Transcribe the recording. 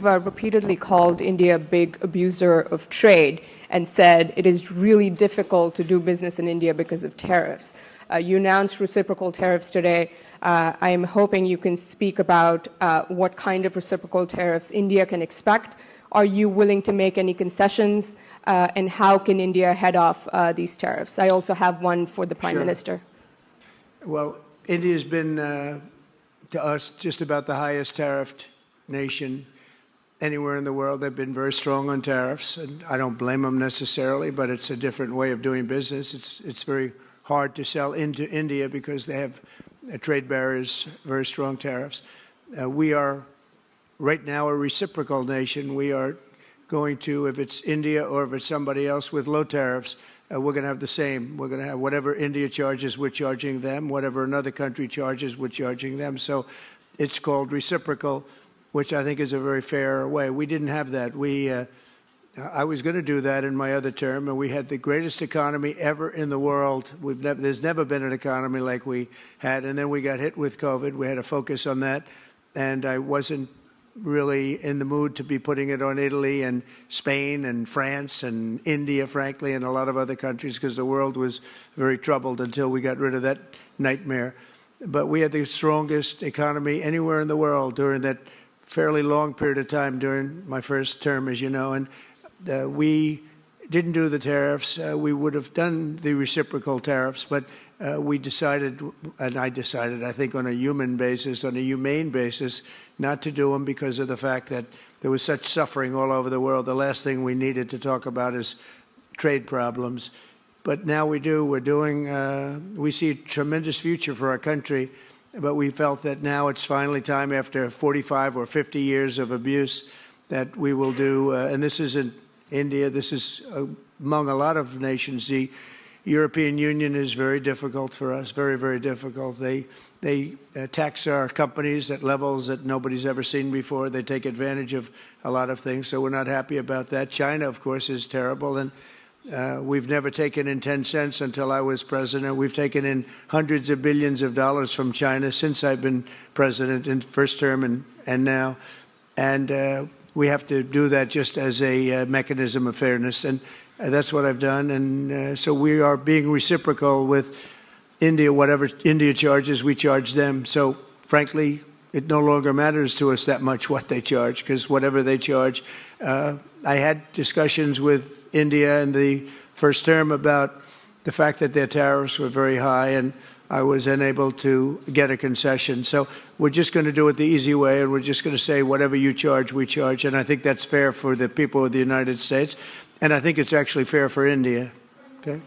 you've repeatedly called India a big abuser of trade and said it is really difficult to do business in India because of tariffs. You announced reciprocal tariffs today. I am hoping you can speak about what kind of reciprocal tariffs India can expect. Are you willing to make any concessions, and how can India head off these tariffs? I also have one for the Prime Minister. Well, India's been, to us, just about the highest tariffed nation anywhere in the world. They've been very strong on tariffs, and I don't blame them necessarily, but it's a different way of doing business. It's very hard to sell into India because they have trade barriers, very strong tariffs. We are right now a reciprocal nation. We are going to, if it's India or if it's somebody else with low tariffs, we're going to have the same. We're going to have whatever India charges, we're charging them. Whatever another country charges, we're charging them. So it's called reciprocal, which I think is a very fair way. We didn't have that. I was going to do that in my other term, and we had the greatest economy ever in the world. There's never been an economy like we had, and then we got hit with COVID. We had to focus on that, and I wasn't really in the mood to be putting it on Italy and Spain and France and India, frankly, and a lot of other countries, because the world was very troubled until we got rid of that nightmare. But we had the strongest economy anywhere in the world during that fairly long period of time during my first term, as you know, and we didn't do the tariffs. We would have done the reciprocal tariffs, but we decided, and I decided, I think on a human basis, on a humane basis, not to do them because of the fact that there was such suffering all over the world. The last thing we needed to talk about is trade problems. But now we do. We're doing, we see a tremendous future for our country, but we felt that now it's finally time, after 45 or 50 years of abuse, that we will do, and this isn't India, this is among a lot of nations. The European Union is very difficult for us, very, very difficult. They tax our companies at levels that nobody's ever seen before. They take advantage of a lot of things, so we're not happy about that. China, of course, is terrible, and we've never taken in 10 cents until I was president. We've taken in hundreds of billions of dollars from China since I've been president in first term and now. And we have to do that just as a mechanism of fairness. And that's what I've done. And so we are being reciprocal with India. Whatever India charges, we charge them. So frankly, it no longer matters to us that much what they charge, because whatever they charge, I had discussions with India in the first term about the fact that their tariffs were very high, and I was unable to get a concession. So we're just going to do it the easy way, and we're just going to say whatever you charge, we charge. And I think that's fair for the people of the United States, and I think it's actually fair for India. Okay?